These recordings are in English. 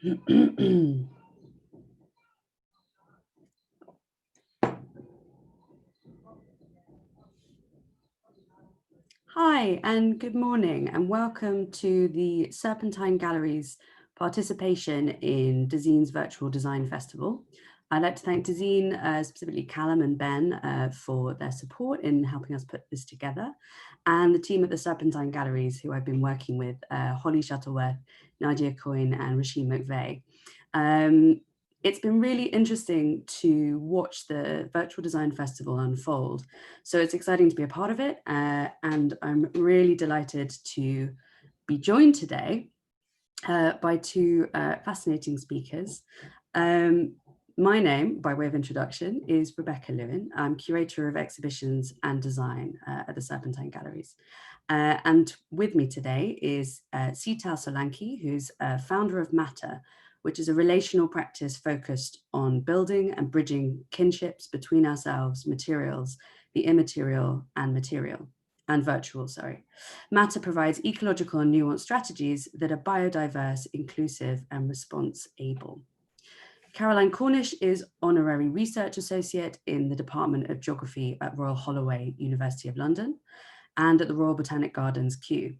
Hi, and good morning, and welcome to the Serpentine Galleries participation in Dezeen's Virtual Design Festival. I'd like to thank Dezeen, specifically Callum and Ben, for their support in helping us put this together, and the team at the Serpentine Galleries, who I've been working with, Holly Shuttleworth, Nadia Coyne, and Rasheen McVeigh. It's been really interesting to watch the Virtual Design Festival unfold. So it's exciting to be a part of it. And I'm really delighted to be joined today by two fascinating speakers. My name, by way of introduction, is Rebecca Lewin. I'm curator of exhibitions and design at the Serpentine Galleries. And with me today is Seetal Solanki, who's founder of Ma-tt-er, which is a relational practice focused on building and bridging kinships between ourselves, materials, the immaterial and material, and virtual, sorry. Ma-tt-er provides ecological and nuanced strategies that are biodiverse, inclusive, and response-able. Caroline Cornish is Honorary Research Associate in the Department of Geography at Royal Holloway, University of London, and at the Royal Botanic Gardens, Kew.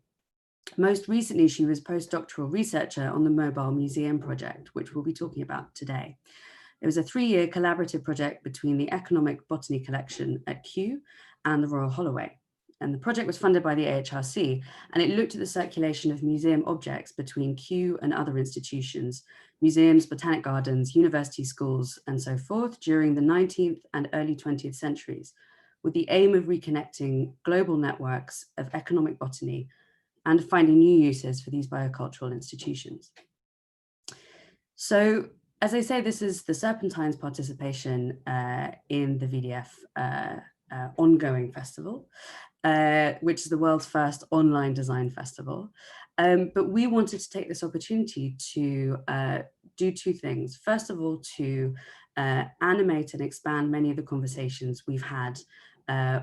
Most recently, she was postdoctoral researcher on the Mobile Museum project, which we'll be talking about today. It was a 3-year collaborative project between the Economic Botany Collection at Kew and the Royal Holloway. And the project was funded by the AHRC, and it looked at the circulation of museum objects between Kew and other institutions, museums, botanic gardens, university schools, and so forth during the 19th and early 20th centuries, with the aim of reconnecting global networks of economic botany and finding new uses for these biocultural institutions. So, as I say, this is the Serpentine's participation in the VDF ongoing festival, which is the world's first online design festival. But we wanted to take this opportunity to do two things. First of all, to animate and expand many of the conversations we've had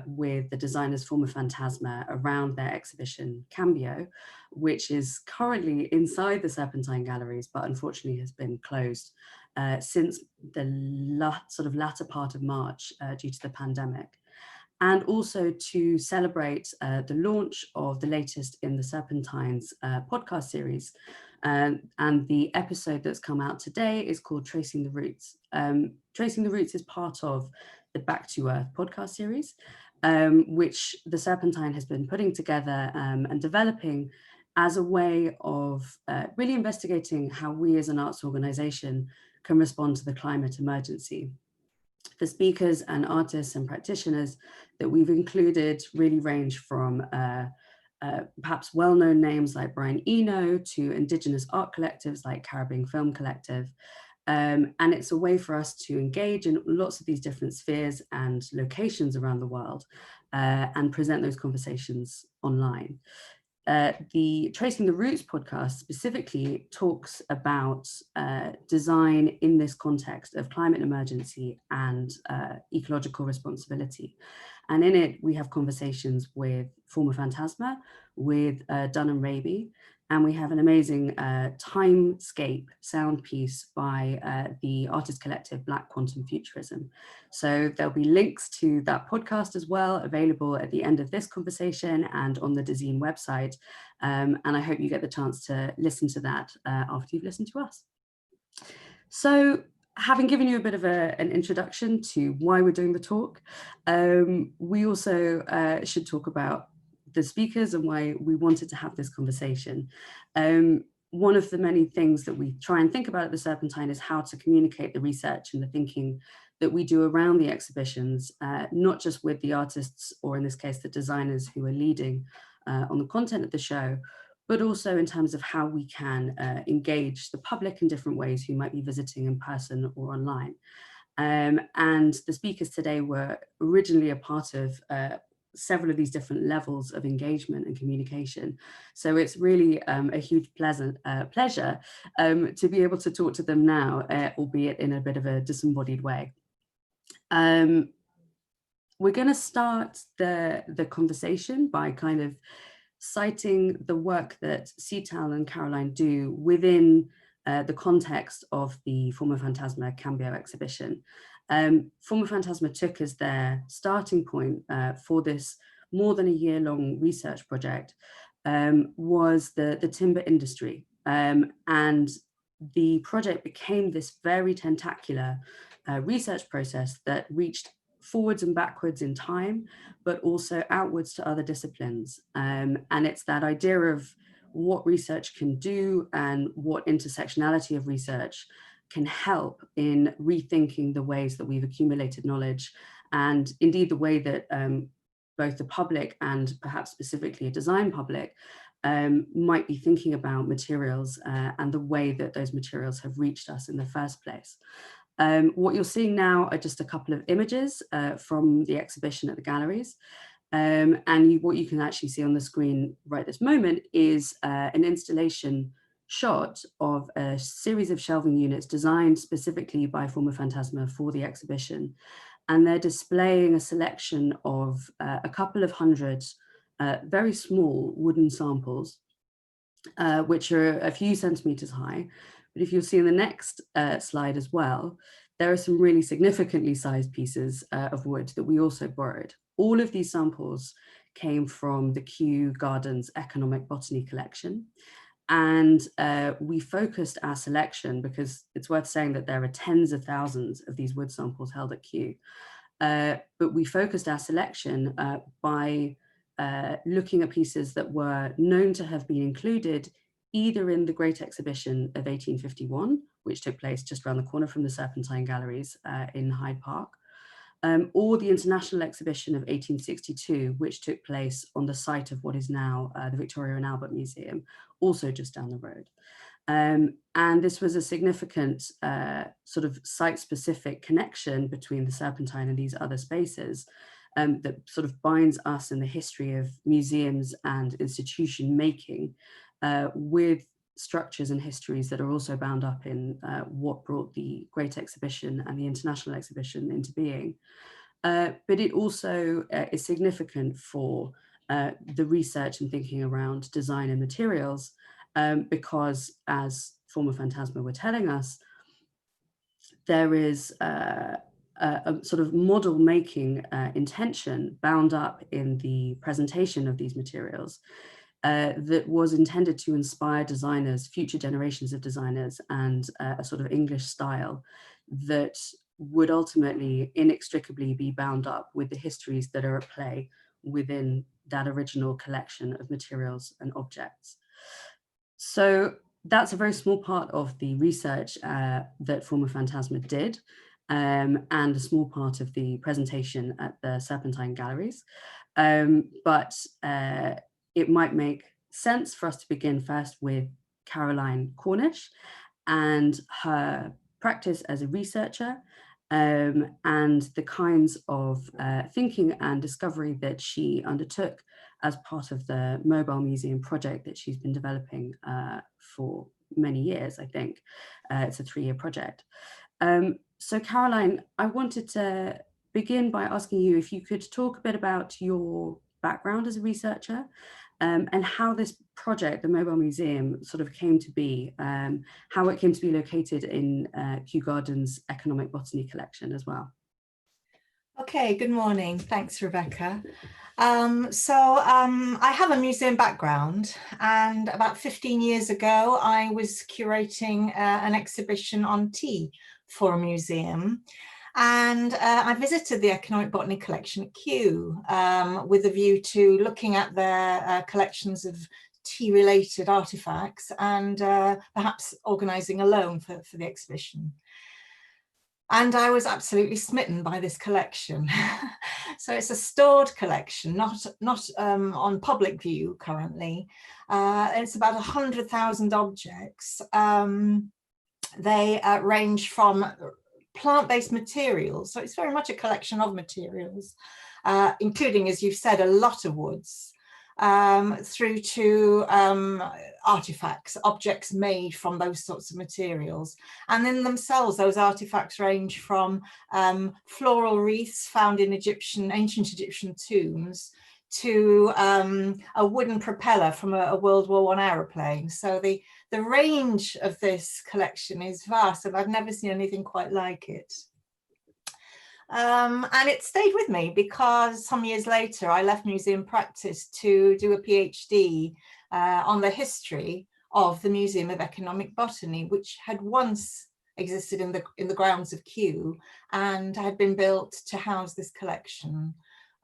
with the designers former Fantasma around their exhibition Cambio, which is currently inside the Serpentine Galleries, but unfortunately has been closed since the sort of latter part of March due to the pandemic. And also to celebrate the launch of the latest in the Serpentine's podcast series. And the episode that's come out today is called Tracing the Roots. Tracing the Roots is part of the Back to Earth podcast series, which the Serpentine has been putting together and developing as a way of really investigating how we as an arts organization can respond to the climate emergency. The speakers and artists and practitioners that we've included really range from perhaps well-known names like Brian Eno to Indigenous art collectives like Caribbean Film Collective. And it's a way for us to engage in lots of these different spheres and locations around the world and present those conversations online. The Tracing the Roots podcast specifically talks about design in this context of climate emergency and ecological responsibility. And in it, we have conversations with former Fantasma, with Dun and Raby, and we have an amazing timescape sound piece by the artist collective Black Quantum Futurism. So there'll be links to that podcast as well, available at the end of this conversation and on the Dezeen website. And I hope you get the chance to listen to that after you've listened to us. So, having given you a bit of an introduction to why we're doing the talk, we also should talk about the speakers and why we wanted to have this conversation. One of the many things that we try and think about at the Serpentine is how to communicate the research and the thinking that we do around the exhibitions, not just with the artists, or in this case, the designers who are leading on the content of the show, but also in terms of how we can engage the public in different ways who might be visiting in person or online. And the speakers today were originally a part of several of these different levels of engagement and communication. So it's really a huge pleasure to be able to talk to them now, albeit in a bit of a disembodied way. We're going to start the conversation by kind of citing the work that Seetal and Caroline do within the context of the Forma Fantasma Cambio exhibition. Forma Fantasma took as their starting point for this more than a year-long research project was the timber industry. And the project became this very tentacular research process that reached forwards and backwards in time, but also outwards to other disciplines. And it's that idea of what research can do and what intersectionality of research can help in rethinking the ways that we've accumulated knowledge, and indeed the way that both the public and perhaps specifically a design public might be thinking about materials and the way that those materials have reached us in the first place. What you're seeing now are just a couple of images from the exhibition at the galleries. What you can actually see on the screen right this moment is an installation shot of a series of shelving units designed specifically by Forma Fantasma for the exhibition. And they're displaying a selection of a couple of hundred very small wooden samples, which are a few centimeters high. But if you'll see in the next slide as well, there are some really significantly sized pieces of wood that we also borrowed. All of these samples came from the Kew Gardens Economic Botany collection. And we focused our selection, because it's worth saying that there are tens of thousands of these wood samples held at Kew. But we focused our selection by looking at pieces that were known to have been included either in the Great Exhibition of 1851, which took place just around the corner from the Serpentine Galleries in Hyde Park, or the International Exhibition of 1862, which took place on the site of what is now the Victoria and Albert Museum, also just down the road. And this was a significant sort of site-specific connection between the Serpentine and these other spaces that sort of binds us in the history of museums and institution making with structures and histories that are also bound up in what brought the Great Exhibition and the International Exhibition into being. But it also is significant for the research and thinking around design and materials, because as Forma Fantasma were telling us, there is a sort of model making intention bound up in the presentation of these materials that was intended to inspire designers, future generations of designers, and a sort of English style that would ultimately inextricably be bound up with the histories that are at play within that original collection of materials and objects. So that's a very small part of the research that Forma Fantasma did, and a small part of the presentation at the Serpentine Galleries. But it might make sense for us to begin first with Caroline Cornish and her practice as a researcher, and the kinds of thinking and discovery that she undertook as part of the mobile museum project that she's been developing for many years, I think. It's a 3-year project. So Caroline, I wanted to begin by asking you if you could talk a bit about your background as a researcher and how this project, the Mobile Museum, sort of came to be, how it came to be located in Kew Gardens Economic Botany collection as well. Okay, good morning. Thanks, Rebecca. I have a museum background, and about 15 years ago, I was curating an exhibition on tea for a museum. And I visited the Economic Botany collection at Kew with a view to looking at their collections of tea-related artifacts and perhaps organising a loan for the exhibition. And I was absolutely smitten by this collection. So it's a stored collection, not on public view currently. It's about 100,000 objects. They range from plant-based materials, so it's very much a collection of materials, including, as you've said, a lot of woods, through to artifacts, objects made from those sorts of materials. And in themselves, those artifacts range from floral wreaths found in ancient Egyptian tombs to a wooden propeller from a World War I aeroplane. So the the range of this collection is vast, and I've never seen anything quite like it. And it stayed with me because some years later I left museum practice to do a PhD on the history of the Museum of Economic Botany, which had once existed in the grounds of Kew and had been built to house this collection.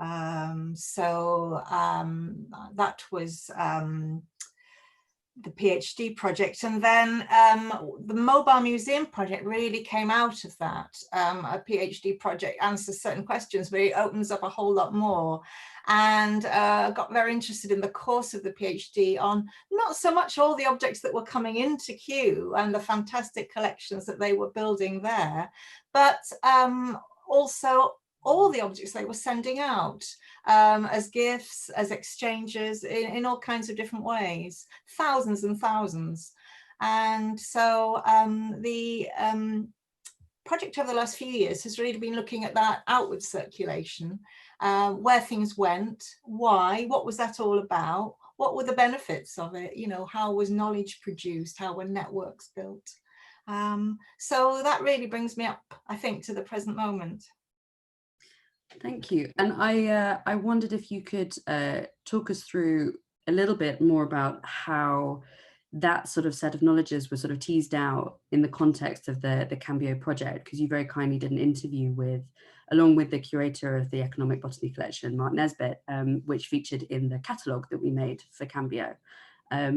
That was the PhD project, and then the mobile museum project really came out of that. A PhD project answers certain questions, but it opens up a whole lot more, and got very interested in the course of the PhD on not so much all the objects that were coming into Kew and the fantastic collections that they were building there, but also all the objects they were sending out as gifts, as exchanges, in all kinds of different ways, thousands and thousands. And so the project over the last few years has really been looking at that outward circulation, where things went, why, what was that all about, what were the benefits of it, you know, how was knowledge produced, how were networks built. So that really brings me up, I think, to the present moment. Thank you. And I wondered if you could talk us through a little bit more about how that sort of set of knowledges were sort of teased out in the context of the Cambio project, because you very kindly did an interview along with the curator of the Economic Botany Collection, Mark Nesbitt, which featured in the catalogue that we made for Cambio,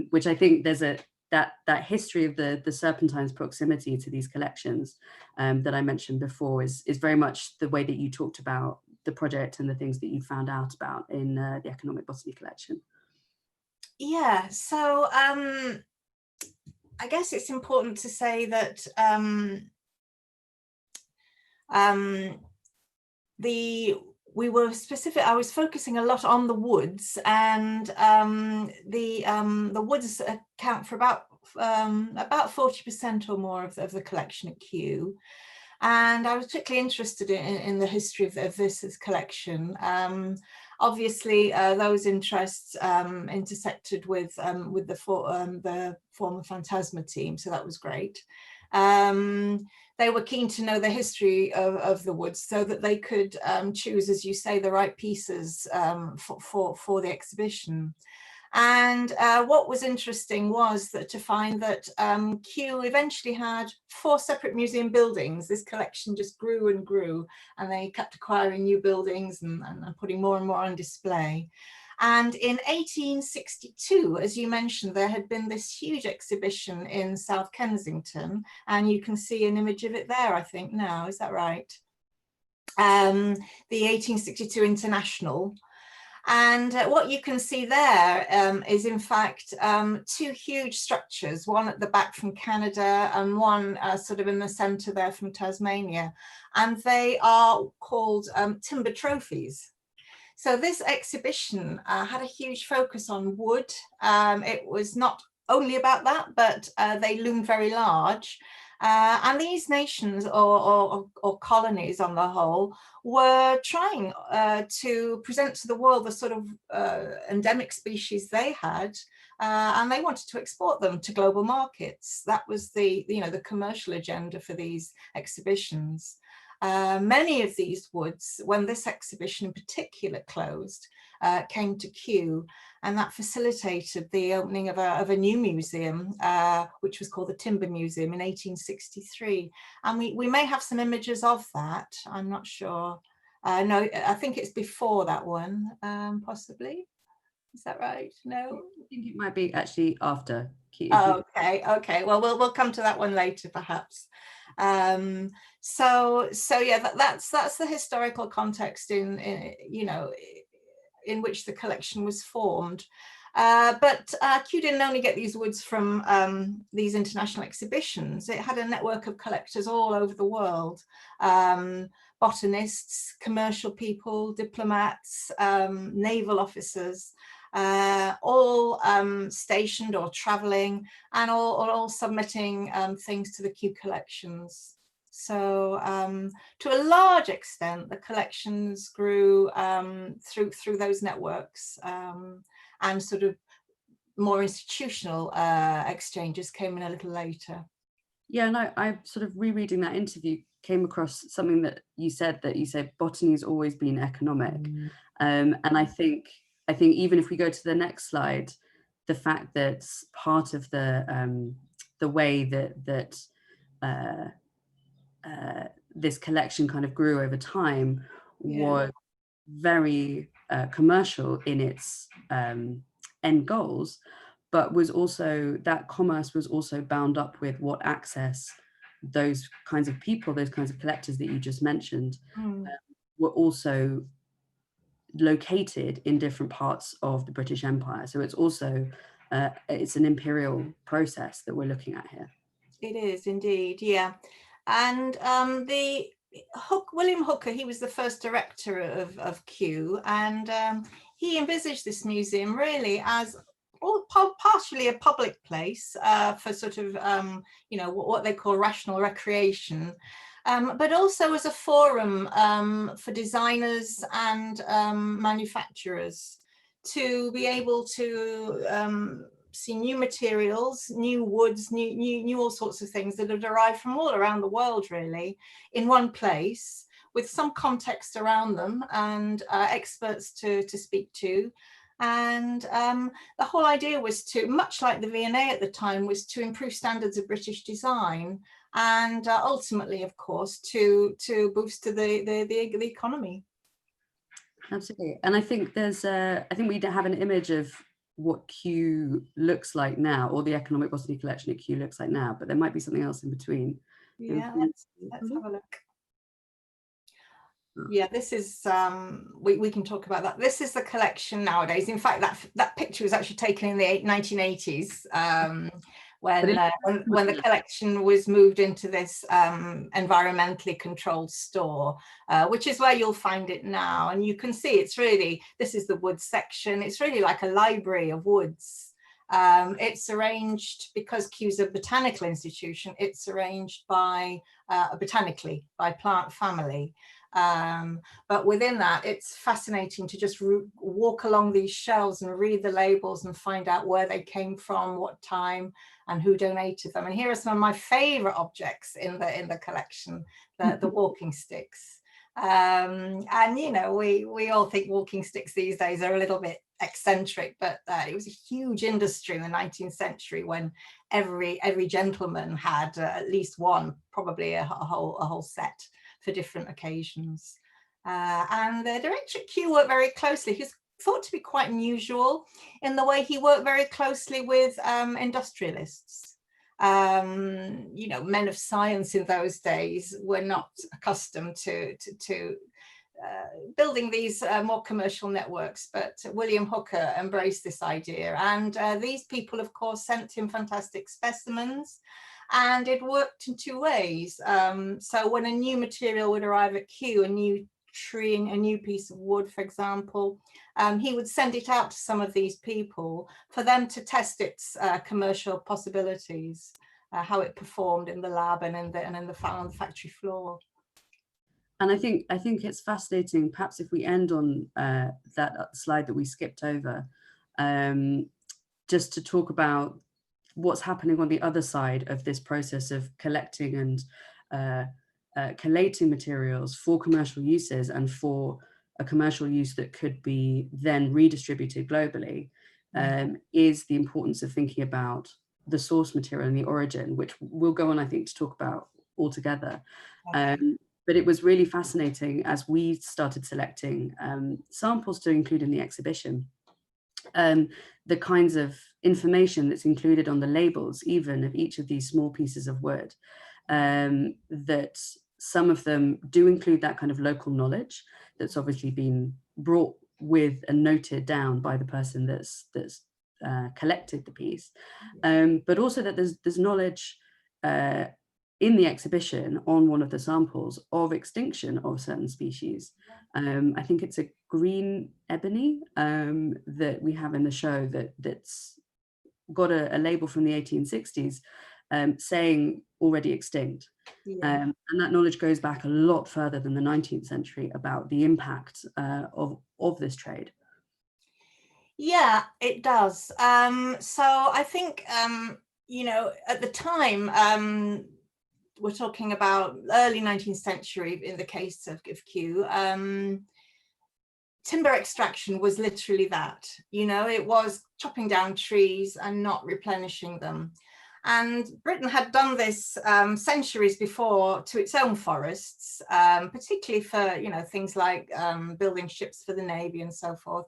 which I think there's that history of the Serpentine's proximity to these collections that I mentioned before is very much the way that you talked about the project and the things that you found out about in the Economic Botany Collection. I guess it's important to say that we were specific. I was focusing a lot on the woods, and the woods account for about 40% or more of the collection at Kew. And I was particularly interested in the history of this collection. Obviously, those interests intersected with the former Fantasma team, so that was great. They were keen to know the history of the woods so that they could choose, as you say, the right pieces for the exhibition. And what was interesting was to find that Kew eventually had 4 separate museum buildings. This collection just grew and grew, and they kept acquiring new buildings and putting more and more on display. And in 1862, as you mentioned, there had been this huge exhibition in South Kensington, and you can see an image of it there, I think, now. Is that right? The 1862 International. And what you can see there is, in fact, 2 huge structures, one at the back from Canada and one sort of in the center there from Tasmania. And they are called timber trophies. So this exhibition had a huge focus on wood. It was not only about that, but they loomed very large. And these nations or colonies on the whole were trying to present to the world the sort of endemic species they had, and they wanted to export them to global markets. That was the commercial agenda for these exhibitions. Many of these woods, when this exhibition in particular closed, came to Kew, and that facilitated the opening of a new museum, which was called the Timber Museum in 1863. And we may have some images of that. I'm not sure. No, I think it's before that one, possibly. Is that right? No? I think it might be actually after. Okay. Well, we'll come to that one later, perhaps. So yeah, that's the historical context in which the collection was formed. But Kew didn't only get these woods from these international exhibitions. It had a network of collectors all over the world. Botanists, commercial people, diplomats, naval officers, all stationed or traveling, and all submitting things to the Kew collections. So to a large extent, the collections grew through those networks and sort of more institutional exchanges came in a little later. Yeah, and I sort of rereading that interview came across something that you said botany has always been economic. And I think even if we go to the next slide, the fact that part of the way that this collection kind of grew over time was very commercial in its end goals, but was also, that commerce was also bound up with what access those kinds of people, those kinds of collectors that you just mentioned, were also located in different parts of the British Empire. So it's also, it's an imperial process that we're looking at here. It is indeed, yeah. And William Hooker, he was the first director of Kew, and he envisaged this museum really as partially a public place for sort of, you know, what they call rational recreation, but also as a forum for designers and manufacturers to be able to see new materials, new woods, new all sorts of things that are derived from all around the world, really, in one place with some context around them and experts to speak to. And the whole idea was to, much like the V&A at the time, was to improve standards of British design and ultimately, of course, to boost the economy. Absolutely. And I think there's I think we have an image of what Kew looks like now, or the economic botany collection at Kew looks like now, but there might be something else in between. Yeah, let's have a look. Yeah, this is we can talk about that. This is the collection nowadays. In fact, that picture was actually taken in the 1980s when the collection was moved into this environmentally controlled store, which is where you'll find it now. And you can see it's really, this is the woods section. It's really like a library of woods. It's arranged, because Kew's a botanical institution, it's arranged by botanically by plant family. But within that, it's fascinating to just walk along these shelves and read the labels and find out where they came from, what time, and who donated them. And here are some of my favorite objects in the collection, the walking sticks. And you know, we all think walking sticks these days are a little bit eccentric, but it was a huge industry in the 19th century when every gentleman had at least one, probably a whole set for different occasions. And the director at Kew worked very closely. He's thought to be quite unusual in the way he worked very closely with industrialists. You know, men of science in those days were not accustomed to building these more commercial networks, but William Hooker embraced this idea. And these people, of course, sent him fantastic specimens. And it worked in two ways. So when a new material would arrive at Kew, a new tree, a new piece of wood, for example, he would send it out to some of these people for them to test its commercial possibilities, how it performed in the lab and on the factory floor. And I think it's fascinating, perhaps if we end on that slide that we skipped over, just to talk about what's happening on the other side of this process of collecting and collating materials for commercial uses and for a commercial use that could be then redistributed globally, is the importance of thinking about the source material and the origin, which we'll go on, I think, to talk about altogether. But it was really fascinating as we started selecting samples to include in the exhibition. The kinds of information that's included on the labels, even of each of these small pieces of wood, that some of them do include that kind of local knowledge that's obviously been brought with and noted down by the person that's collected the piece, but also that there's knowledge in the exhibition on one of the samples of extinction of certain species. I think it's a green ebony that we have in the show that's got a label from the 1860s saying already extinct. And that knowledge goes back a lot further than the 19th century about the impact of this trade. Yeah, it does. So I think, you know, at the time, we're talking about early 19th century in the case of Kew, timber extraction was literally that, you know, it was chopping down trees and not replenishing them. And Britain had done this centuries before to its own forests, particularly for, you know, things like building ships for the Navy and so forth.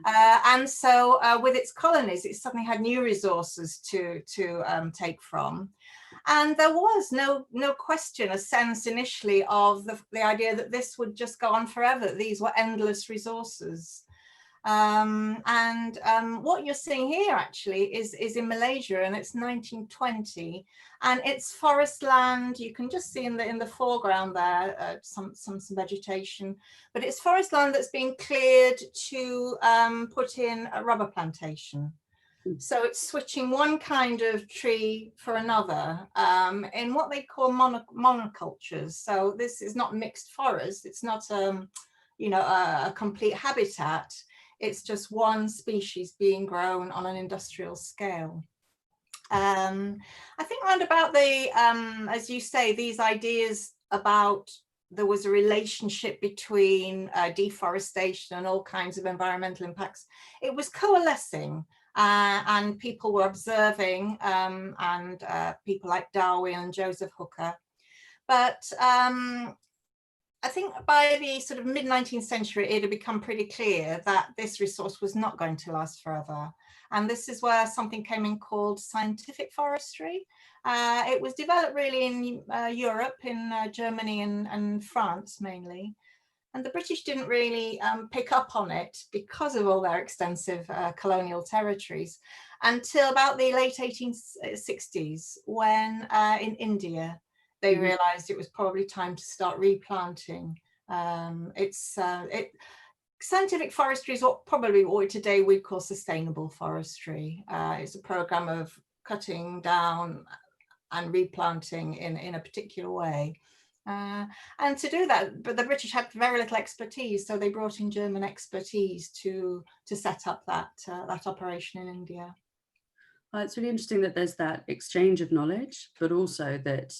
And so with its colonies, it suddenly had new resources to take from. And there was no question, a sense initially of the idea that this would just go on forever. These were endless resources. What you're seeing here actually is in Malaysia, and it's 1920, and it's forest land. You can just see in the foreground there some vegetation, but it's forest land that's being cleared to put in a rubber plantation. So it's switching one kind of tree for another in what they call monocultures. So this is not mixed forest. It's not, you know, a complete habitat. It's just one species being grown on an industrial scale. I think around about the, as you say, these ideas about there was a relationship between deforestation and all kinds of environmental impacts, it was coalescing. And people were observing, and people like Darwin and Joseph Hooker. But I think by the sort of mid-19th century, it had become pretty clear that this resource was not going to last forever. And this is where something came in called scientific forestry. It was developed really in Europe, in Germany and France mainly. And the British didn't really pick up on it because of all their extensive colonial territories until about the late 1860s, when in India, they realized it was probably time to start replanting. Scientific forestry is what today we call sustainable forestry. It's a program of cutting down and replanting in a particular way. And to do that, but the British had very little expertise, so they brought in German expertise to set up that operation in India. Well, it's really interesting that there's that exchange of knowledge, but also that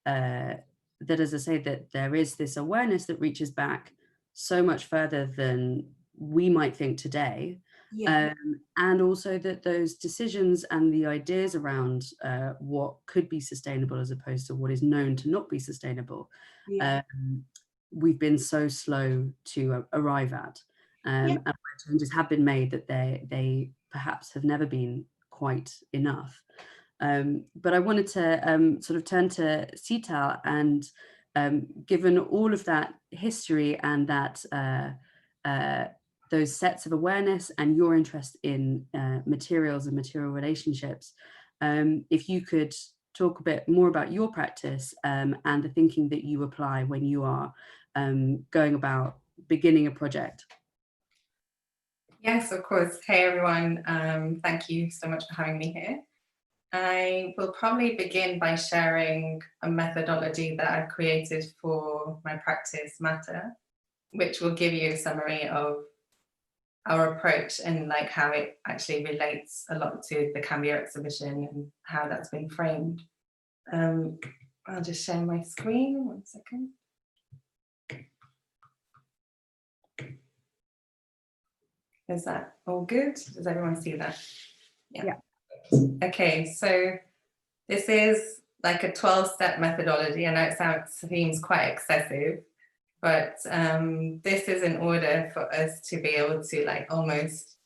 as I say, that there is this awareness that reaches back so much further than we might think today. Yeah. And also that those decisions and the ideas around what could be sustainable as opposed to what is known to not be sustainable, yeah. We've been so slow to arrive at. Yeah. And changes have been made that they perhaps have never been quite enough. But I wanted to sort of turn to Seetal, and given all of that history and that those sets of awareness and your interest in materials and material relationships, if you could talk a bit more about your practice and the thinking that you apply when you are going about beginning a project. Yes, of course. Hey, everyone. Thank you so much for having me here. I will probably begin by sharing a methodology that I've created for my practice, Ma-tt-er, which will give you a summary of our approach and like how it actually relates a lot to the Cambio exhibition and how that's been framed. I'll just share my screen, 1 second. Is that all good? Does everyone see that? Yeah. Okay, so this is like a 12-step methodology. I know it seems quite excessive, but this is in order for us to be able to like almost,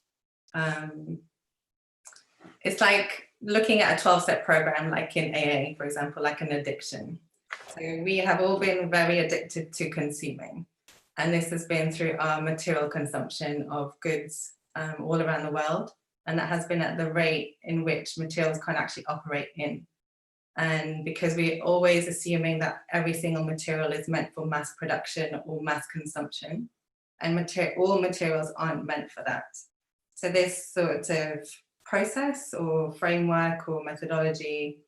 it's like looking at a 12-step program like in AA, for example, like an addiction. So we have all been very addicted to consuming. And this has been through our material consumption of goods all around the world. And that has been at the rate in which materials can actually operate in. And because we're always assuming that every single material is meant for mass production or mass consumption, and all materials aren't meant for that. So this sort of process or framework or methodology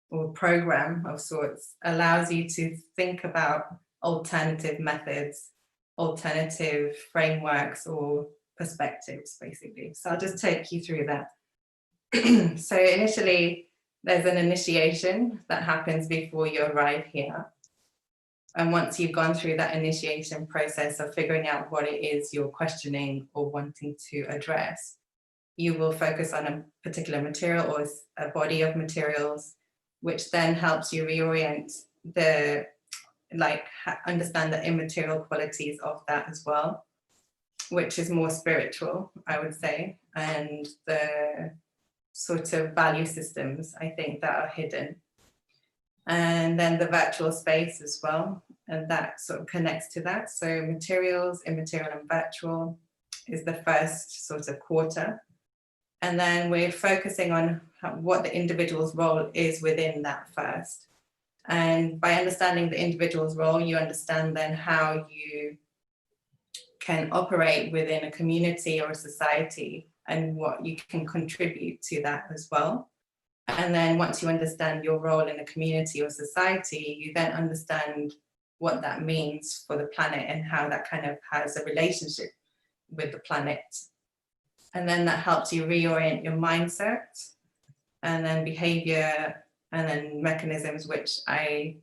or program of sorts allows you to think about alternative methods, alternative frameworks or perspectives, basically. So I'll just take you through that. So initially, there's an initiation that happens before you arrive here. And once you've gone through that initiation process of figuring out what it is you're questioning or wanting to address, you will focus on a particular material or a body of materials, which then helps you reorient the, understand the immaterial qualities of that as well, which is more spiritual, I would say, and the sort of value systems, I think, that are hidden. And then the virtual space as well, and that sort of connects to that. So materials, immaterial and virtual is the first sort of quarter. And then we're focusing on what the individual's role is within that first. And by understanding the individual's role, you understand then how you can operate within a community or a society and what you can contribute to that as well. And then once you understand your role in a community or society, you then understand what that means for the planet and how that kind of has a relationship with the planet. And then that helps you reorient your mindset and then behavior and then mechanisms, which I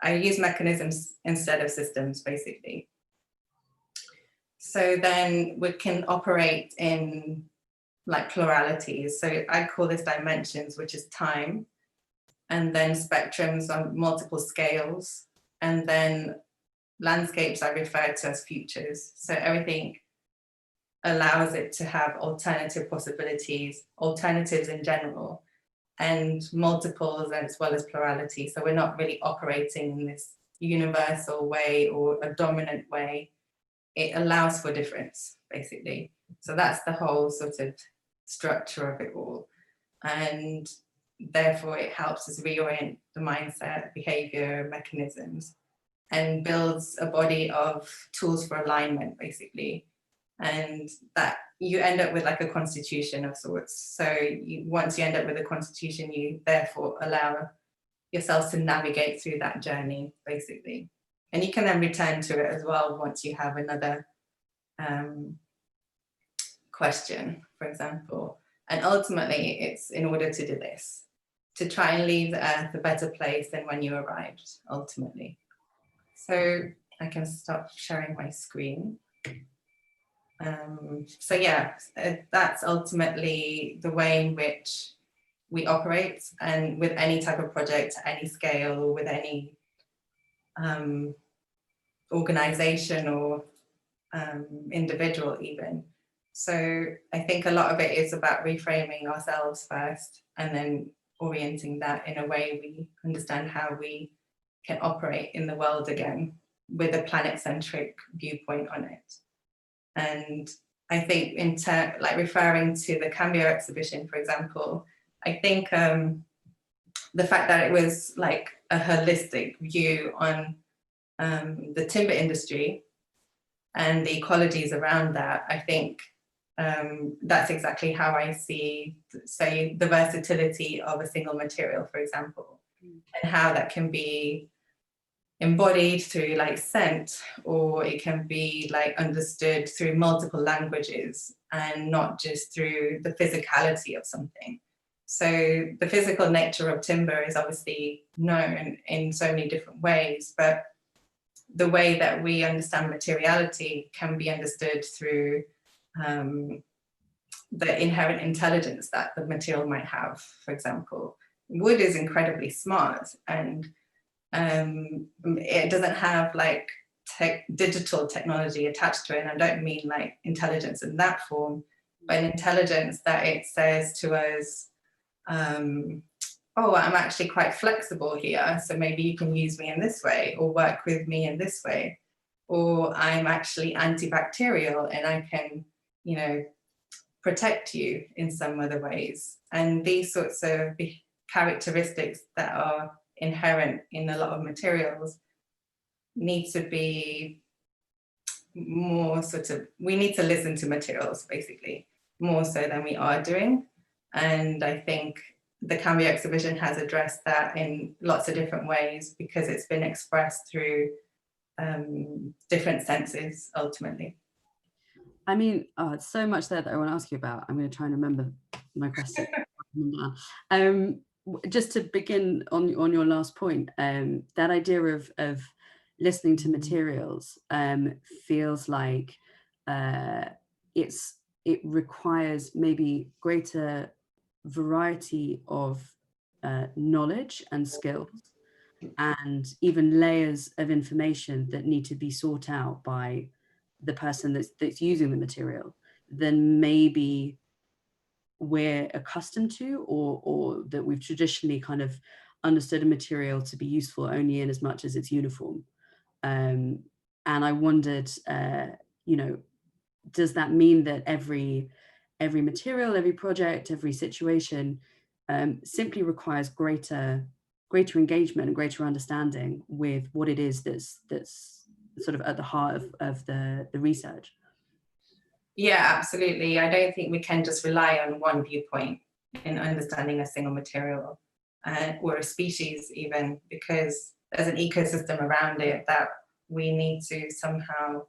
use mechanisms instead of systems, basically. So then we can operate in pluralities. So I call this dimensions, which is time, and then spectrums on multiple scales, and then landscapes I refer to as futures. So everything allows it to have alternative possibilities, alternatives in general, and multiples as well as plurality. So we're not really operating in this universal way or a dominant way. It allows for difference, basically. So that's the whole sort of structure of it all. And therefore it helps us reorient the mindset, behavior, mechanisms, and builds a body of tools for alignment, basically. And that you end up with like a constitution of sorts. So once you end up with a constitution, you therefore allow yourselves to navigate through that journey, basically. And you can then return to it as well once you have another question, for example. And ultimately, it's in order to do this, to try and leave the earth a better place than when you arrived, ultimately. So I can stop sharing my screen. So yeah, that's ultimately the way in which we operate, and with any type of project, any scale, or with any organization or individual even. So I think a lot of it is about reframing ourselves first and then orienting that in a way we understand how we can operate in the world again with a planet-centric viewpoint on it. And I think like referring to the Cambio exhibition, for example, I think the fact that it was like a holistic view on the timber industry and the ecologies around that, I think that's exactly how I see, say, the versatility of a single material, for example, and how that can be embodied through like scent, or it can be like understood through multiple languages and not just through the physicality of something. So the physical nature of timber is obviously known in so many different ways, but the way that we understand materiality can be understood through the inherent intelligence that the material might have. For example, wood is incredibly smart, and it doesn't have like digital technology attached to it. And I don't mean like intelligence in that form, but an intelligence that it says to us, oh, I'm actually quite flexible here, so maybe you can use me in this way or work with me in this way, or I'm actually antibacterial and I can, you know, protect you in some other ways. And these sorts of characteristics that are inherent in a lot of materials need to be more sort of, we need to listen to materials basically more so than we are doing. And I think the Cambio exhibition has addressed that in lots of different ways because it's been expressed through different senses ultimately. I mean, so much there that I want to ask you about. I'm going to try and remember my question. Just to begin on your last point, that idea of listening to materials feels like it requires maybe greater variety of knowledge and skills, and even layers of information that need to be sought out by the person that's using the material than maybe we're accustomed to, or that we've traditionally kind of understood a material to be useful only in as much as it's uniform. And I wondered, you know, does that mean that every material, every project, every situation simply requires greater engagement and greater understanding with what it is that's sort of at the heart of the research? Yeah, absolutely. I don't think we can just rely on one viewpoint in understanding a single material or a species even, because there's an ecosystem around it that we need to somehow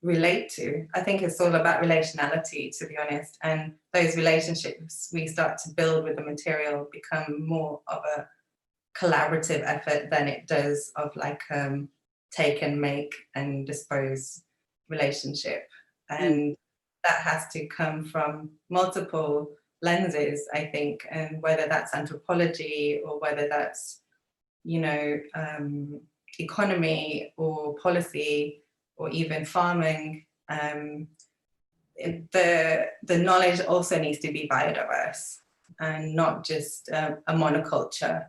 relate to. I think it's all about relationality, to be honest, and those relationships we start to build with the material become more of a collaborative effort than it does of like take and make and dispose relationship. And that has to come from multiple lenses, I think, and whether that's anthropology or whether that's, you know, economy or policy or even farming. The knowledge also needs to be biodiverse and not just a monoculture,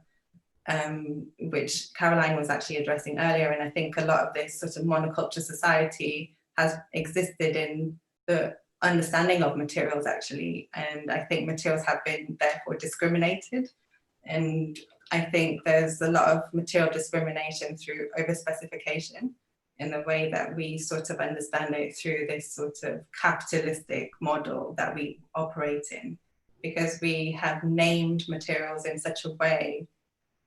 which Caroline was actually addressing earlier. And I think a lot of this sort of monoculture society has existed in the understanding of materials, actually. And I think materials have been therefore discriminated. And I think there's a lot of material discrimination through overspecification in the way that we sort of understand it through this sort of capitalistic model that we operate in, because we have named materials in such a way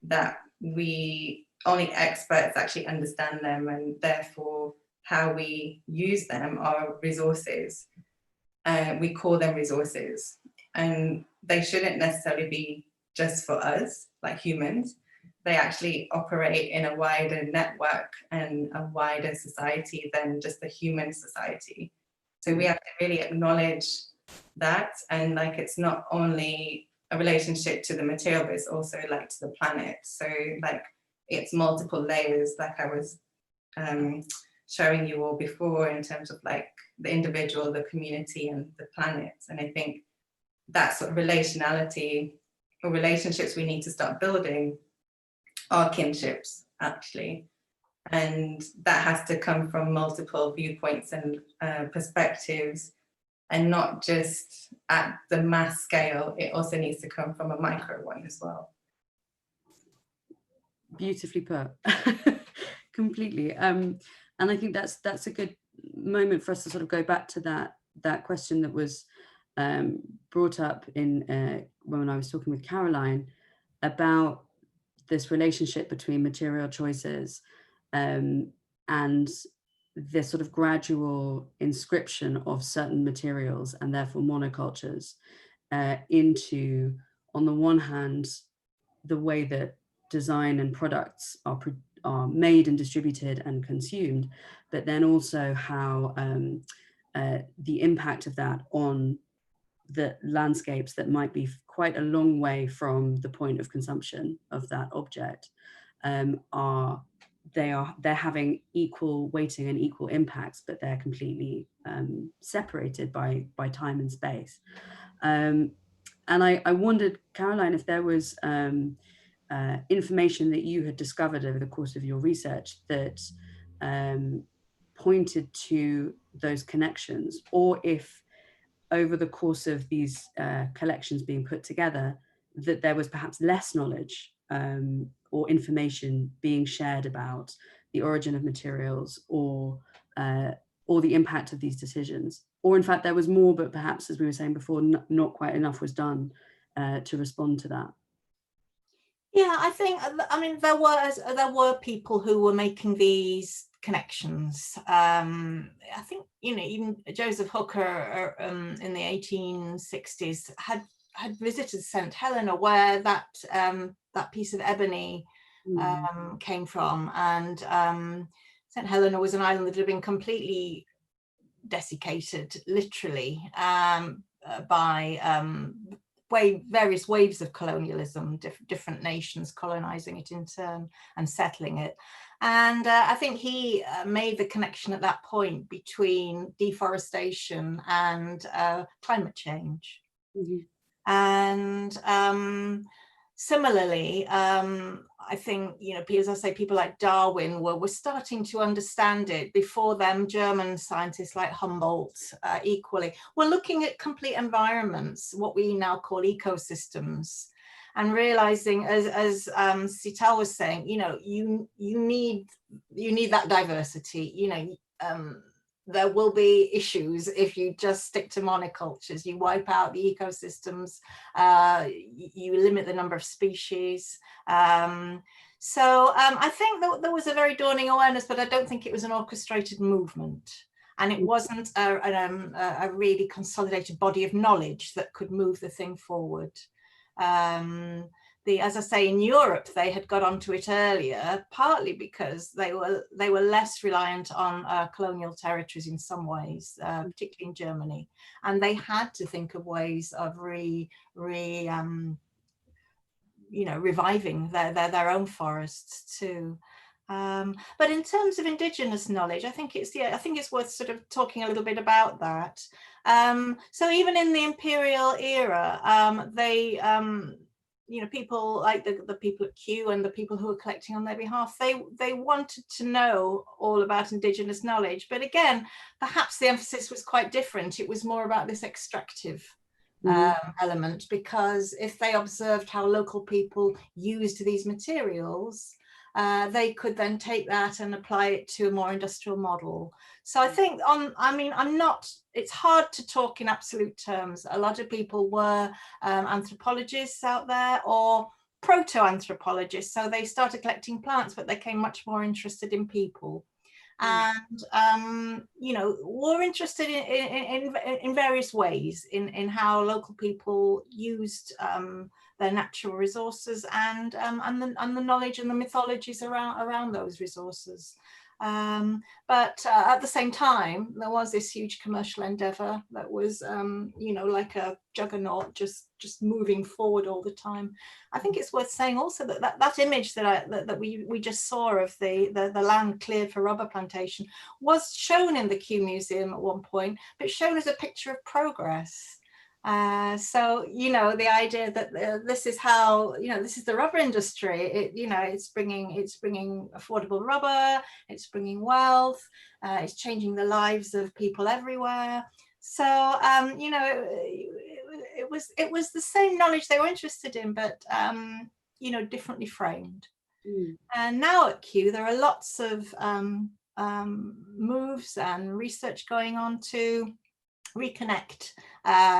that we only experts actually understand them, and therefore how we use them are resources. We call them resources, and they shouldn't necessarily be just for us, like humans. They actually operate in a wider network and a wider society than just the human society. So we have to really acknowledge that, and like it's not only a relationship to the material, but it's also like to the planet. So like it's multiple layers, like I was showing you all before, in terms of like the individual, the community, and the planet. And I think that sort of relationality or relationships we need to start building are kinships, actually. And that has to come from multiple viewpoints and perspectives, and not just at the mass scale. It also needs to come from a micro one as well. Beautifully put. Completely. And I think that's a good moment for us to sort of go back to that question that was brought up in when I was talking with Caroline about this relationship between material choices and this sort of gradual inscription of certain materials, and therefore monocultures, into, on the one hand, the way that design and products are made and distributed and consumed, but then also how the impact of that on the landscapes that might be quite a long way from the point of consumption of that object they're having equal weighting and equal impacts, but they're completely separated by time and space. And I wondered, Caroline, if there was information that you had discovered over the course of your research that pointed to those connections, or if over the course of these collections being put together, that there was perhaps less knowledge or information being shared about the origin of materials, or the impact of these decisions. Or in fact, there was more, but perhaps, as we were saying before, not quite enough was done to respond to that. Yeah, I think, I mean, there were people who were making these connections. I think, you know, even Joseph Hooker in the 1860s had visited St. Helena, where that that piece of ebony came from, and St. Helena was an island that had been completely desiccated, literally, by various waves of colonialism, different nations colonizing it in turn and settling it. And I think he made the connection at that point between deforestation and climate change. And similarly, I think, you know, as I say, people like Darwin were starting to understand it. Before them, German scientists like Humboldt equally were looking at complete environments, what we now call ecosystems, and realizing, as Seetal was saying, you know, you need that diversity. You know, there will be issues if you just stick to monocultures. You wipe out the ecosystems, you limit the number of species. So I think that there was a very dawning awareness, but I don't think it was an orchestrated movement. And it wasn't a really consolidated body of knowledge that could move the thing forward. As I say, in Europe, they had got onto it earlier, partly because they were less reliant on colonial territories in some ways, particularly in Germany, and they had to think of ways of you know, reviving their own forests too. But in terms of Indigenous knowledge, I think it's worth sort of talking a little bit about that. So even in the imperial era, you know, people like the people at Kew and the people who were collecting on their behalf, they wanted to know all about Indigenous knowledge. But again, perhaps the emphasis was quite different. It was more about this extractive element, because if they observed how local people used these materials, they could then take that and apply it to a more industrial model. So I think it's hard to talk in absolute terms. A lot of people were anthropologists out there, or proto-anthropologists. So they started collecting plants, but they became much more interested in people. And you know, were interested in various ways in how local people used their natural resources and the knowledge and the mythologies around those resources. But at the same time, there was this huge commercial endeavor that was, you know, like a juggernaut, just moving forward all the time. I think it's worth saying also that image that we just saw of the land cleared for rubber plantation was shown in the Kew Museum at one point, but shown as a picture of progress. So, you know, the idea that this is how, you know, this is the rubber industry. You know, it's bringing affordable rubber, it's bringing wealth, it's changing the lives of people everywhere. So, you know, it was the same knowledge they were interested in, but you know, differently framed. And now at Kew, there are lots of moves and research going on to reconnect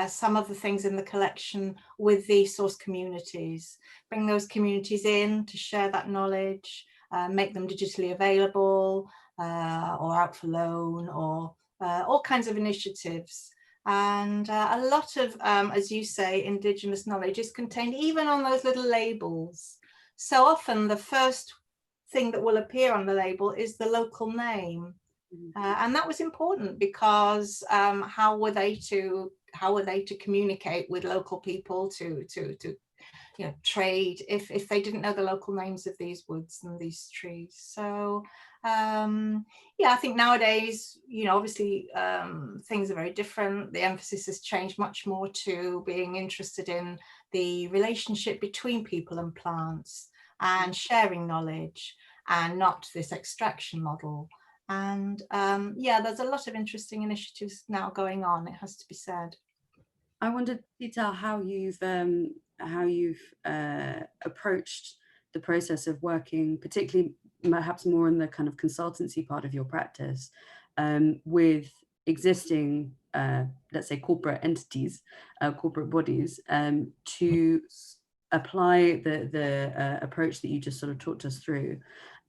some of the things in the collection with the source communities, bring those communities in to share that knowledge, make them digitally available or out for loan, or all kinds of initiatives. And a lot of, as you say, Indigenous knowledge is contained even on those little labels. So often the first thing that will appear on the label is the local name. And that was important because how were they to communicate with local people to you know, trade if they didn't know the local names of these woods and these trees? So yeah, I think nowadays, you know, obviously things are very different. The emphasis has changed much more to being interested in the relationship between people and plants and sharing knowledge, and not this extraction model. And yeah, there's a lot of interesting initiatives now going on, it has to be said. I wondered, Seetal, how you've approached the process of working, particularly perhaps more in the kind of consultancy part of your practice, with existing, let's say, corporate entities, corporate bodies, to apply the approach that you just sort of talked us through,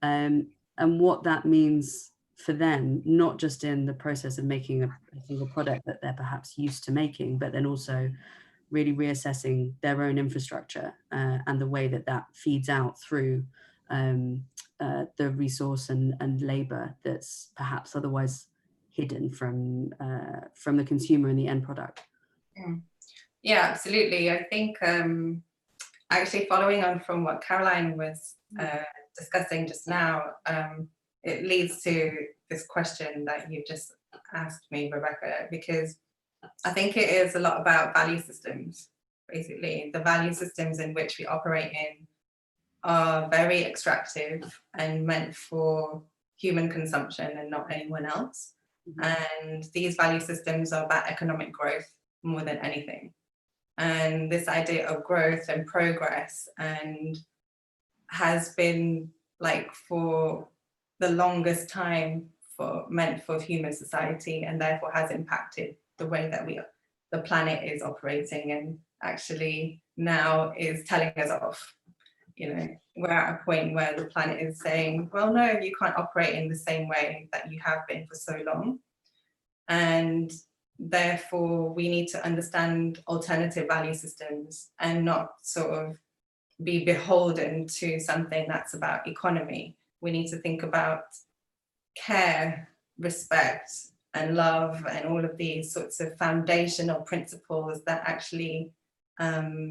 and what that means for them, not just in the process of making a single product that they're perhaps used to making, but then also really reassessing their own infrastructure and the way that that feeds out through the resource and labor that's perhaps otherwise hidden from the consumer and the end product. Yeah, absolutely. I think actually following on from what Caroline was discussing just now, it leads to this question that you just asked me, Rebecca, because I think it is a lot about value systems. Basically, the value systems in which we operate in are very extractive and meant for human consumption and not anyone else. And these value systems are about economic growth more than anything. And this idea of growth and progress and has been like for the longest time meant for human society, and therefore has impacted the way that the planet is operating, and actually now is telling us off. You know, we're at a point where the planet is saying, well, no, you can't operate in the same way that you have been for so long. And therefore we need to understand alternative value systems and not sort of be beholden to something that's about economy. We need to think about care, respect, and love, and all of these sorts of foundational principles that actually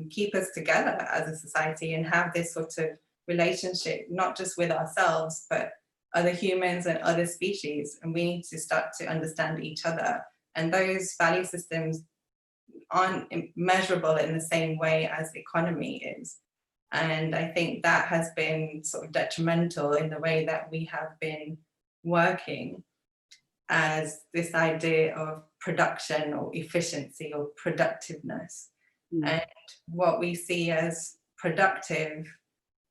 keep us together as a society and have this sort of relationship, not just with ourselves, but other humans and other species. And we need to start to understand each other. And those value systems aren't measurable in the same way as economy is. And I think that has been sort of detrimental in the way that we have been working, as this idea of production or efficiency or productiveness. And what we see as productive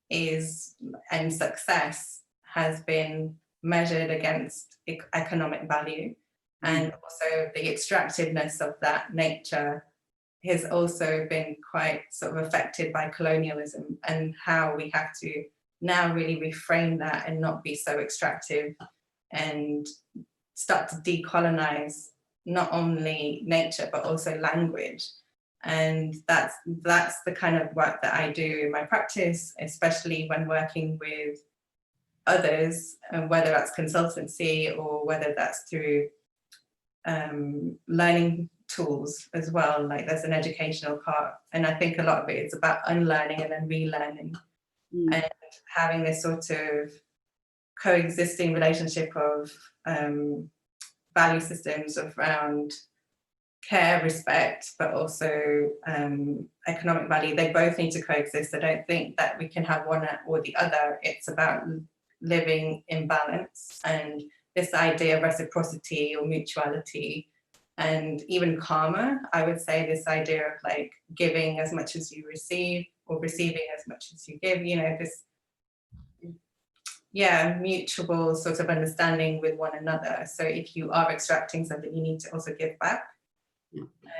is, and success has been measured against economic value. And also the extractiveness of that nature has also been quite sort of affected by colonialism, and how we have to now really reframe that and not be so extractive and start to decolonize not only nature but also language. And that's the kind of work that I do in my practice, especially when working with others, and whether that's consultancy or whether that's through learning tools as well. Like there's an educational part, and I think a lot of it is about unlearning and then relearning, and having this sort of coexisting relationship of value systems around care, respect, but also economic value. They both need to coexist. I don't think that we can have one or the other. It's about living in balance, and this idea of reciprocity or mutuality, and even karma. I would say this idea of like giving as much as you receive, or receiving as much as you give, you know, this mutual sort of understanding with one another. So if you are extracting something, you need to also give back,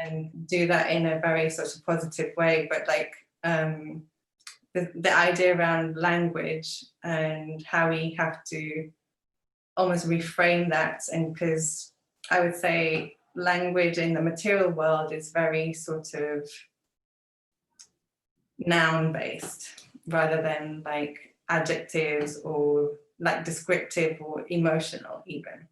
and do that in a very sort of positive way. But like the idea around language and how we have to almost reframe that, and because I would say language in the material world is very sort of noun based rather than like adjectives or like descriptive or emotional even.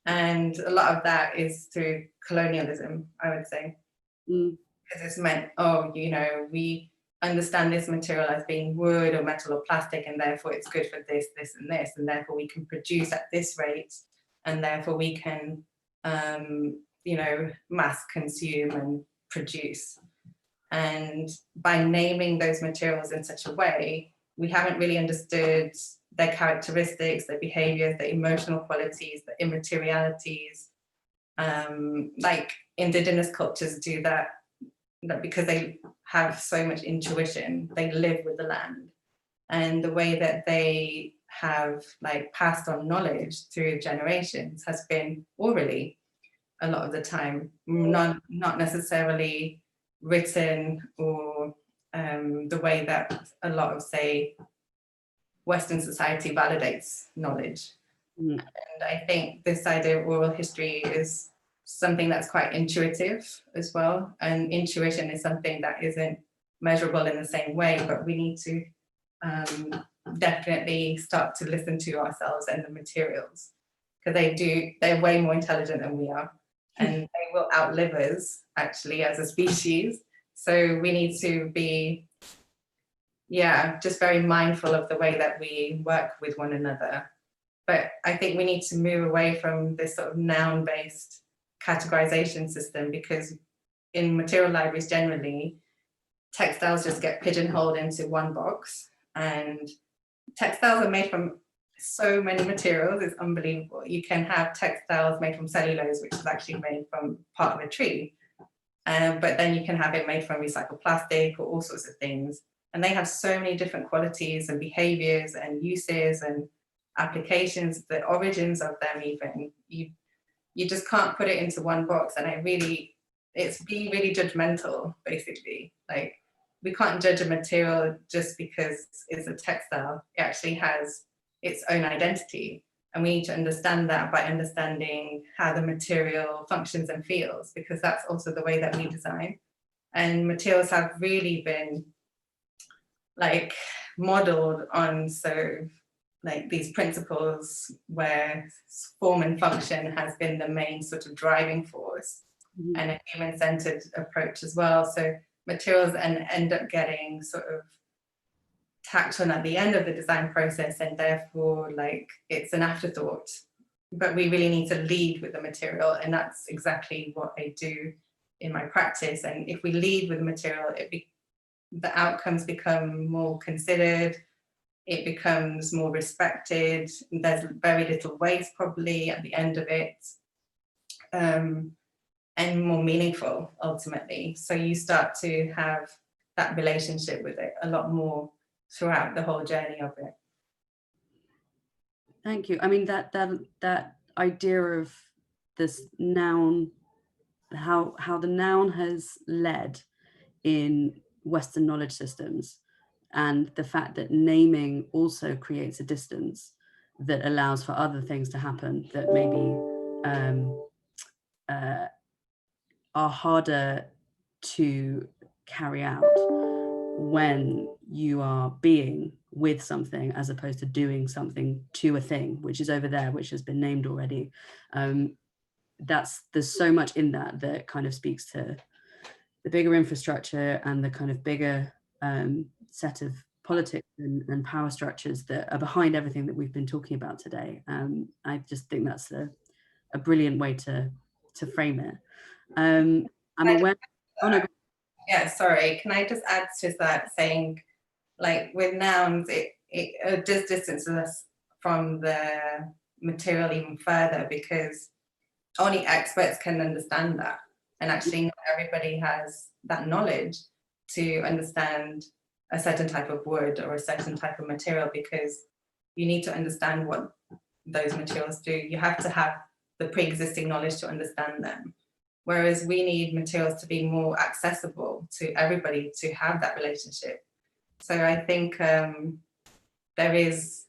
And a lot of that is through colonialism, I would say, because it's meant, oh, you know, we understand this material as being wood or metal or plastic, and therefore it's good for this, this, and this, and therefore we can produce at this rate, and therefore we can, you know, mass consume and produce. And by naming those materials in such a way, we haven't really understood their characteristics, their behaviors, their emotional qualities, the immaterialities. Like Indigenous cultures do that because they have so much intuition. They live with the land, and the way that they have like passed on knowledge through generations has been orally a lot of the time, not necessarily written or the way that a lot of, say, Western society validates knowledge. Mm. And I think this idea of oral history is something that's quite intuitive as well. And intuition is something that isn't measurable in the same way, but we need to definitely start to listen to ourselves and the materials, because they're way more intelligent than we are, and they will outlive us actually as a species. So we need to be, just very mindful of the way that we work with one another. But I think we need to move away from this sort of noun-based categorization system, because in material libraries generally, textiles just get pigeonholed into one box, and textiles are made from so many materials, it's unbelievable. You can have textiles made from cellulose, which is actually made from part of a tree, but then you can have it made from recycled plastic or all sorts of things, and they have so many different qualities and behaviors and uses and applications, the origins of them even. You just can't put it into one box, and it's being really judgmental, basically. Like, we can't judge a material just because it's a textile. It actually has its own identity, and we need to understand that by understanding how the material functions and feels, because that's also the way that we design. And materials have really been like modeled on these principles where form and function has been the main sort of driving force, and a human-centered approach as well. So materials end up getting sort of tacked on at the end of the design process, and therefore it's an afterthought. But we really need to lead with the material, and that's exactly what I do in my practice. And if we lead with the material, the outcomes become more considered, it becomes more respected, there's very little waste probably at the end of it, and more meaningful ultimately. So you start to have that relationship with it a lot more throughout the whole journey of it. Thank you. I mean, that idea of this noun, how the noun has led in Western knowledge systems, and the fact that naming also creates a distance that allows for other things to happen that maybe are harder to carry out when you are being with something as opposed to doing something to a thing which is over there, which has been named already. There's so much in that kind of speaks to the bigger infrastructure and the kind of bigger set of politics and power structures that are behind everything that we've been talking about today. I just think that's a brilliant way to frame it. I'm aware. Oh no. Yeah, sorry. Can I just add to that, saying, like, with nouns, it does distance us from the material even further, because only experts can understand that, and actually not everybody has that knowledge to understand a certain type of wood or a certain type of material, because you need to understand what those materials do. You have to have the pre-existing knowledge to understand them. Whereas we need materials to be more accessible to everybody to have that relationship. So I think there is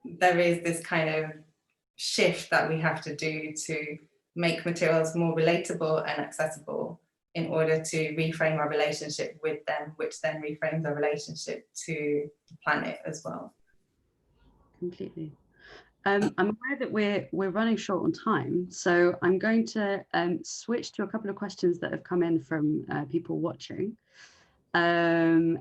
this kind of shift that we have to do to make materials more relatable and accessible in order to reframe our relationship with them, which then reframes our relationship to the planet as well. Completely. I'm aware that we're running short on time, so I'm going to switch to a couple of questions that have come in from people watching. To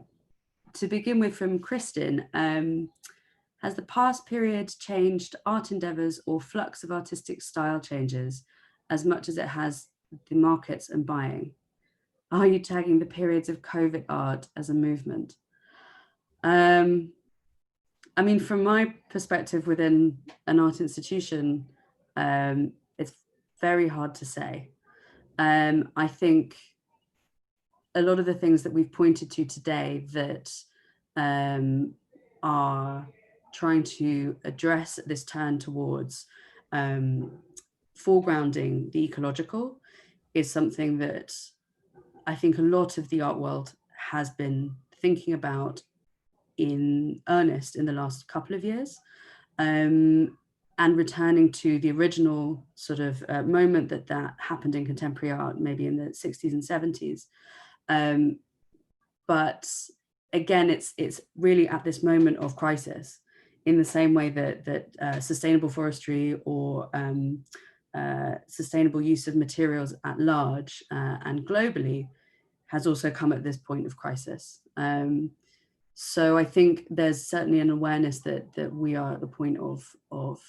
begin with, from Kristen, has the past period changed art endeavours or flux of artistic style changes as much as it has the markets and buying? Are you tagging the periods of COVID art as a movement? I mean, from my perspective within an art institution, it's very hard to say. I think a lot of the things that we've pointed to today that are trying to address this turn towards foregrounding the ecological is something that I think a lot of the art world has been thinking about in earnest in the last couple of years, and returning to the original sort of moment that happened in contemporary art, maybe in the 60s and 70s. But again, it's really at this moment of crisis, in the same way that sustainable forestry or sustainable use of materials at large and globally has also come at this point of crisis. So I think there's certainly an awareness that we are at the point of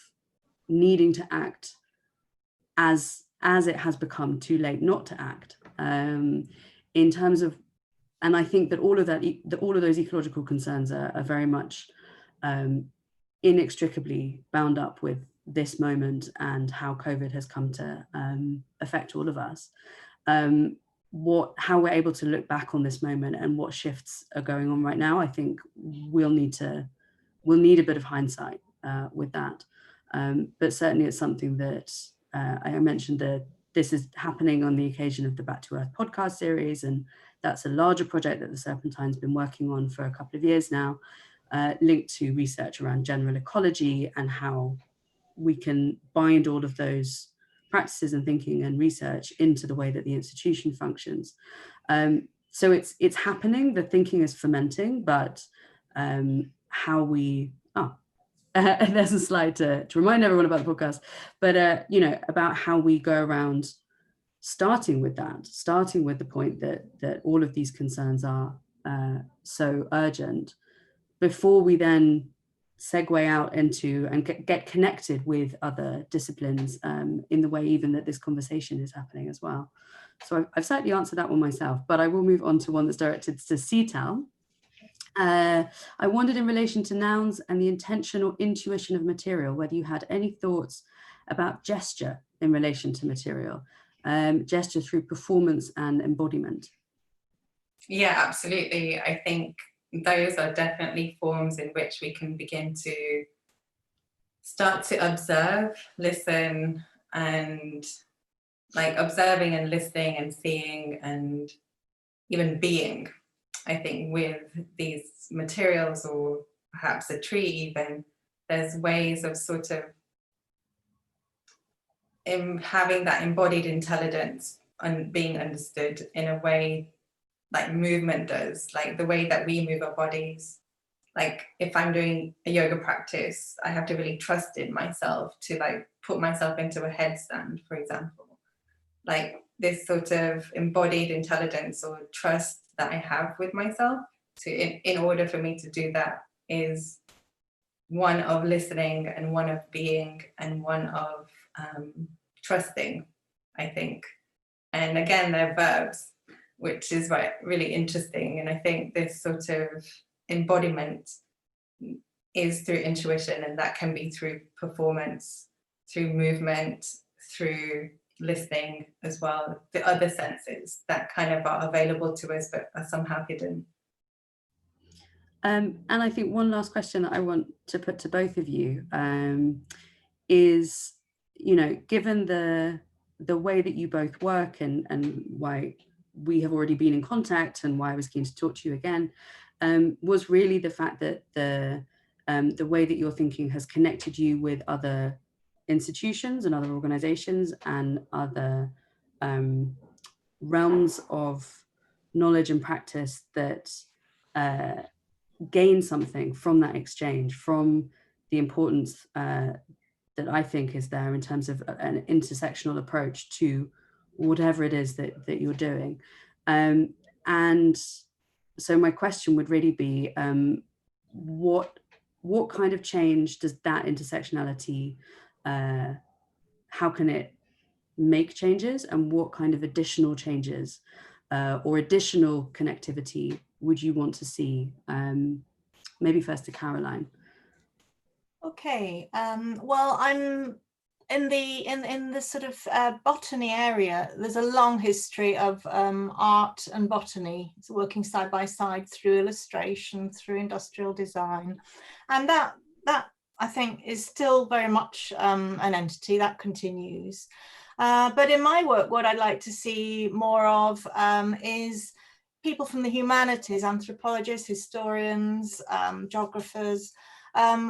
needing to act as it has become too late not to act, in terms of, and I think that all of those ecological concerns are very much inextricably bound up with this moment and how COVID has come to affect all of us. How we're able to look back on this moment and what shifts are going on right now, I think we'll need a bit of hindsight with that. But certainly it's something that I mentioned that this is happening on the occasion of the Back to Earth podcast series, and that's a larger project that the Serpentine's been working on for a couple of years now, linked to research around general ecology and how we can bind all of those practices and thinking and research into the way that the institution functions. So it's happening, the thinking is fermenting, but how we, there's a slide to remind everyone about the podcast, but about how we go around starting with the point that all of these concerns are so urgent, before we then segue out into and get connected with other disciplines in the way even that this conversation is happening as well. So I've certainly answered that one myself, but I will move on to one that's directed to Seetal. I wondered, in relation to nouns and the intention or intuition of material, whether you had any thoughts about gesture in relation to material, gesture through performance and embodiment. Yeah, absolutely. I think those are definitely forms in which we can begin to start to observe, listen, and like observing and listening and seeing and even being. I think with these materials, or perhaps a tree even, there's ways of sort of having that embodied intelligence and being understood in a way like movement does, like the way that we move our bodies. Like if I'm doing a yoga practice, I have to really trust in myself to like put myself into a headstand, for example. Like this sort of embodied intelligence or trust that I have with myself in order for me to do that is one of listening and one of being and one of trusting, I think. And again, they're verbs, which is really interesting. And I think this sort of embodiment is through intuition, and that can be through performance, through movement, through listening as well, the other senses that kind of are available to us but are somehow hidden. And I think one last question that I want to put to both of you is, given the way that you both work and why we have already been in contact and why I was keen to talk to you again, was really the fact that the way that your thinking has connected you with other institutions and other organizations and other realms of knowledge and practice that gain something from that exchange, from the importance that I think is there in terms of an intersectional approach to whatever it is that you're doing. And so my question would really be, what kind of change does that intersectionality, how can it make changes, and what kind of additional changes or additional connectivity would you want to see? Maybe first to Caroline. Okay, well, I'm in the sort of botany area. There's a long history of art and botany. It's working side by side through illustration, through industrial design, and that I think is still very much an entity that continues. But in my work, what I'd like to see more of is people from the humanities, anthropologists, historians, geographers,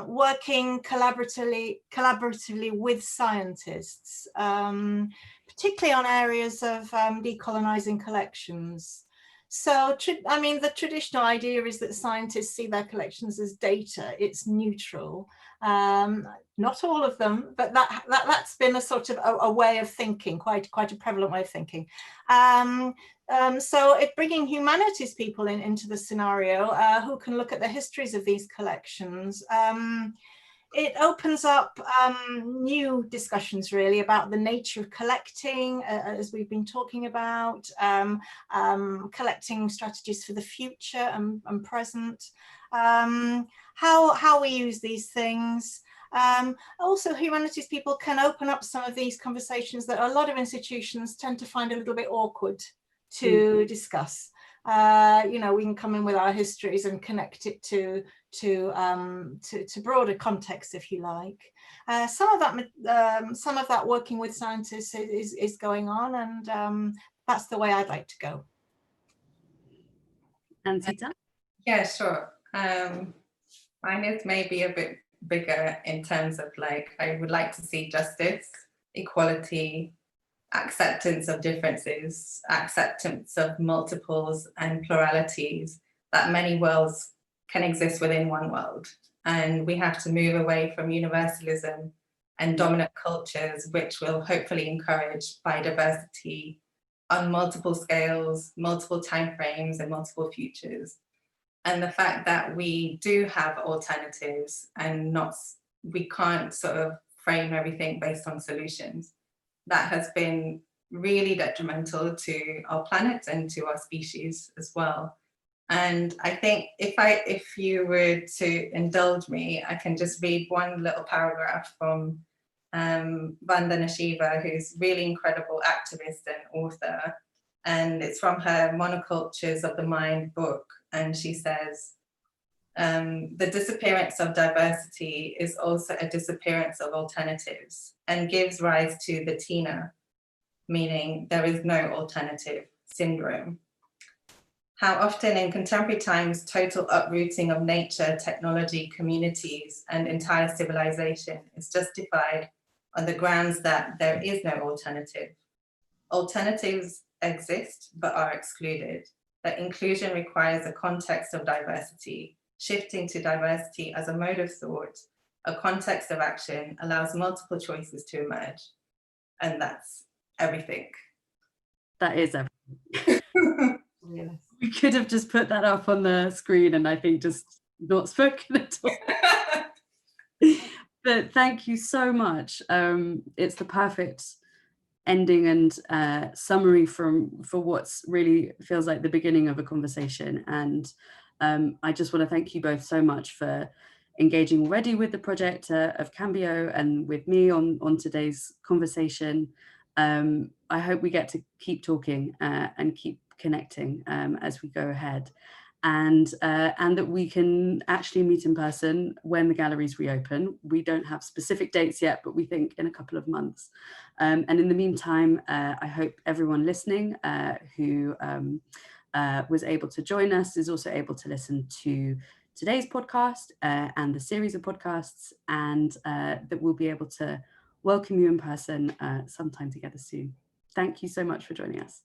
working collaboratively with scientists, particularly on areas of decolonizing collections. So, I mean, the traditional idea is that scientists see their collections as data. It's neutral. Not all of them, but that's been a sort of a way of thinking, quite a prevalent way of thinking. So bringing humanities people into the scenario who can look at the histories of these collections, it opens up new discussions really about the nature of collecting, as we've been talking about, collecting strategies for the future and present, how we use these things. Also, humanities people can open up some of these conversations that a lot of institutions tend to find a little bit awkward to discuss. You know, we can come in with our histories and connect it to broader context, if you like. Some of that working with scientists is going on, and that's the way I'd like to go. And Seetal? Yeah, sure. Mine is maybe a bit bigger in terms of like, I would like to see justice, equality, acceptance of differences, acceptance of multiples and pluralities, that many worlds can exist within one world. And we have to move away from universalism and dominant cultures, which will hopefully encourage biodiversity on multiple scales, multiple timeframes, and multiple futures. And the fact that we do have alternatives and we can't sort of frame everything based on solutions, that has been really detrimental to our planet and to our species as well. And I think if you were to indulge me, I can just read one little paragraph from Vandana Shiva, who's really incredible activist and author. And it's from her Monocultures of the Mind book. And she says, the disappearance of diversity is also a disappearance of alternatives and gives rise to the TINA, meaning there is no alternative syndrome. How often in contemporary times, total uprooting of nature, technology, communities, and entire civilization is justified on the grounds that there is no alternative. Alternatives exist, but are excluded. That inclusion requires a context of diversity. Shifting to diversity as a mode of thought, a context of action, allows multiple choices to emerge. And that's everything. That is everything. Yes. We could have just put that up on the screen and I think just not spoken at all. But thank you so much. It's the perfect ending and summary for what's really feels like the beginning of a conversation. And I just want to thank you both so much for engaging already with the project of Cambio and with me on today's conversation. I hope we get to keep talking and keep connecting as we go ahead, and that we can actually meet in person when the galleries reopen. We don't have specific dates yet, but we think in a couple of months. And in the meantime, I hope everyone listening who was able to join us is also able to listen to today's podcast and the series of podcasts, and that we'll be able to welcome you in person sometime together soon. Thank you so much for joining us.